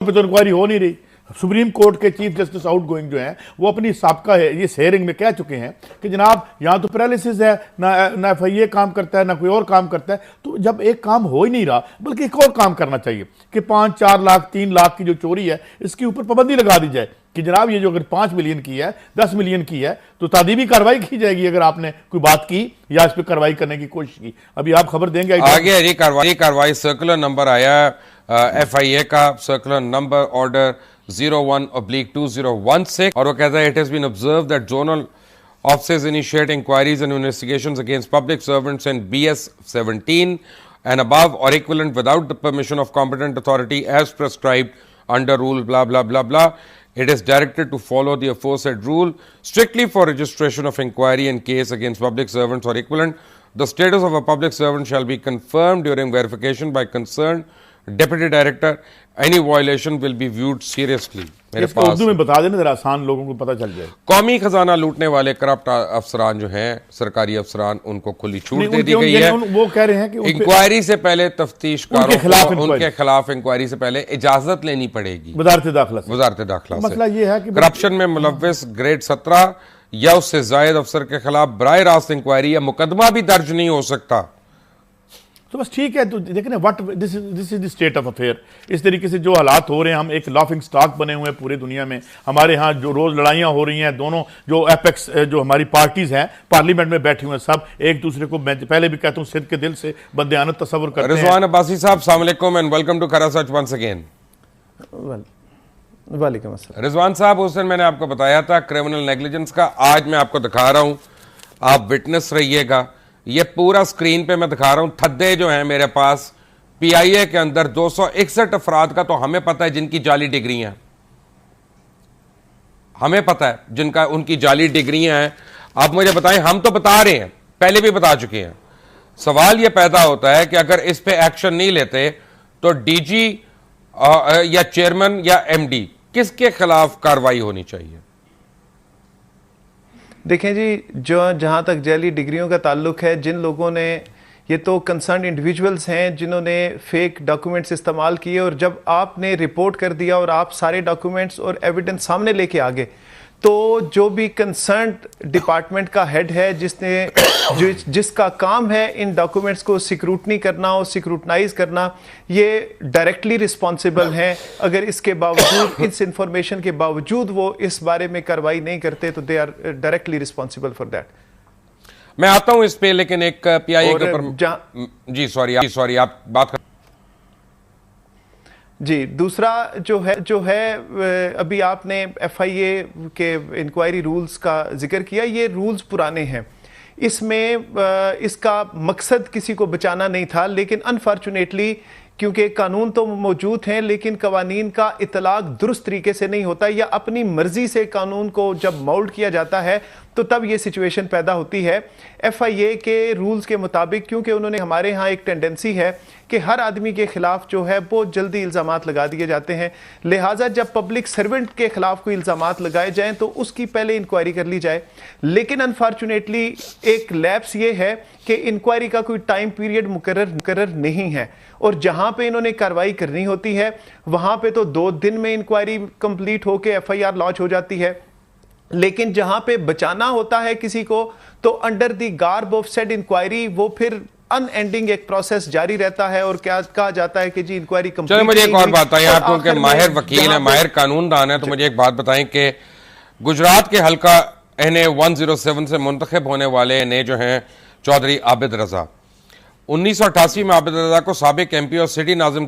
पे तो इंक्वायरी हो नहीं रही। सुप्रीम कोर्ट के चीफ जस्टिस आउट गोइंग जो हैं वो अपनी साबका है ये हेयरिंग में कह चुके हैं कि जनाब यहाँ तो पैरालिसिस है, ना FIA काम करता है ना कोई और काम करता है। तो जब एक काम हो ही नहीं रहा बल्कि एक और काम करना चाहिए कि 5-4 लाख 3 लाख की जो चोरी है इसके ऊपर पाबंदी लगा दी जाए कि जनाब ये जो अगर 5 मिलियन की है 10 मिलियन की है तो तादीबी कार्रवाई की जाएगी अगर आपने कोई बात की या इस पर कार्रवाई करने की कोशिश की। अभी आप खबर देंगे आगे ये कार्रवाई सर्कुलर नंबर आया FIA का सर्कुलर नंबर ऑर्डर 01/2016 और वो कहता है it has been observe that zonal offices initiate inquiries and investigations against public servants and BS 17 and above or equivalent without the permission of competent authority as prescribed under rule blah blah blah blah. It is directed to follow the aforesaid rule strictly for registration of inquiry in case against public servants or equivalent. The status of a public servant shall be confirmed during verification by concerned Deputy Director. Any violation will be viewed seriously. मेरे पास उर्दू में बता देना जरा आसान लोगों को पता चल जाए। कौमी खजाना लूटने वाले करप्ट अफसरान जो हैं सरकारी अफसरान उनको खुली छूट दे दी गई है। वो कह रहे हैं कि इंक्वायरी से पहले तफ्तीशकारों को उनके खिलाफ इंक्वायरी से पहले इजाजत लेनी पड़ेगी वजारत दाखिला से। मसला ये है कि करप्शन में मुलव्विस ग्रेड 17 या उससे जायद अफसर के खिलाफ बराह रास्त इंक्वायरी या मुकदमा भी दर्ज नहीं हो सकता। तो बस ठीक है। तो देखें what this is the state of affair. इस तरीके से जो हालात हो रहे हैं, हम एक लाफिंग स्टॉक बने हुए हैं पूरी दुनिया में। हमारे यहाँ जो रोज लड़ाइयाँ हो रही हैं, दोनों जो एपेक्स जो हमारी पार्टीज हैं पार्लियामेंट में बैठी हुए हैं, सब एक दूसरे को मैं पहले भी कहता हूँ सिद्ध के दिल से बदयानत तस्वर करते हैं। रिजवान अब्बासी साहब अस्सलाम वालेकुम एंड वेलकम टू खरा सच वंस अगेन। वालेकुम अस्सलाम। रिजवान साहब उस दिन मैंने आपको बताया था क्रिमिनल नेग्लिजेंस का, आज मैं आपको दिखा रहा हूँ, आप विटनेस रहिएगा। ये पूरा स्क्रीन पे मैं दिखा रहा हूं थद्दे जो हैं मेरे पास PIA के अंदर 261 अफराद का तो हमें पता है जिनकी जाली डिग्रियां, हमें पता है जिनका उनकी जाली डिग्रियां हैं। आप मुझे बताएं, हम तो बता रहे हैं, पहले भी बता चुके हैं। सवाल यह पैदा होता है कि अगर इस पे एक्शन नहीं लेते तो DG या चेयरमैन या MD किसके खिलाफ कार्रवाई होनी चाहिए? देखें जी, जहाँ तक जाली डिग्रियों का ताल्लुक है, जिन लोगों ने, ये तो कंसर्न इंडिविजुअल्स हैं जिन्होंने फेक डॉक्यूमेंट्स इस्तेमाल किए और जब आपने रिपोर्ट कर दिया और आप सारे डॉक्यूमेंट्स और एविडेंस सामने लेके आ गए तो जो भी कंसर्न डिपार्टमेंट का हेड है जिसका काम है इन डॉक्यूमेंट्स को सिक्रूटनी करना और सिक्रूटनाइज करना, ये डायरेक्टली रिस्पॉन्सिबल हैं। अगर इसके बावजूद, इस इंफॉर्मेशन के बावजूद वो इस बारे में कार्रवाई नहीं करते तो they are directly responsible for that. मैं आता हूं इस पे, लेकिन एक PIA के ऊपर जी सॉरी आप बात कर जी। दूसरा जो है अभी आपने FIA के इंक्वायरी रूल्स का जिक्र किया, ये रूल्स पुराने हैं। इसमें इसका मकसद किसी को बचाना नहीं था, लेकिन अनफॉर्चुनेटली क्योंकि कानून तो मौजूद हैं लेकिन कवानीन का इतलाक दुरुस्त तरीके से नहीं होता या अपनी मर्जी से कानून को जब मोल्ड किया जाता है तो तब ये सिचुएशन पैदा होती है। FIA के रूल्स के मुताबिक, क्योंकि उन्होंने, हमारे यहाँ एक टेंडेंसी है कि हर आदमी के खिलाफ जो है बहुत जल्दी इल्ज़ामात लगा दिए जाते हैं, लिहाजा जब पब्लिक सर्वेंट के खिलाफ कोई इल्ज़ामात लगाए जाएं तो उसकी पहले इंक्वायरी कर ली जाए। लेकिन अनफॉर्चुनेटली एक लैप्स ये है कि इंक्वायरी का कोई टाइम पीरियड मुकर्रर नहीं है और जहां पे इन्होंने कार्रवाई करनी होती है वहां पे तो 2 दिन में इंक्वायरी कंप्लीट होकर FIR लॉन्च हो जाती है, लेकिन जहां पे बचाना होता है किसी को तो under the garb of said inquiry वो फिर अनएंडिंग एक प्रोसेस जारी रहता है और क्या कहा जाता है कि जी इंक्वायरी कंप्लीट। चलो मुझे एक और बात बताएं, आप क्योंकि माहिर वकील हैं, माहिर कानूनदान है, तो मुझे एक बात बताएं कि गुजरात के हल्का NA 107 से मुंतखब होने वाले NA जो हैं चौधरी आबिद रजा, 1988 में आबिद रजा को साबिक MP और सिटी नाजिम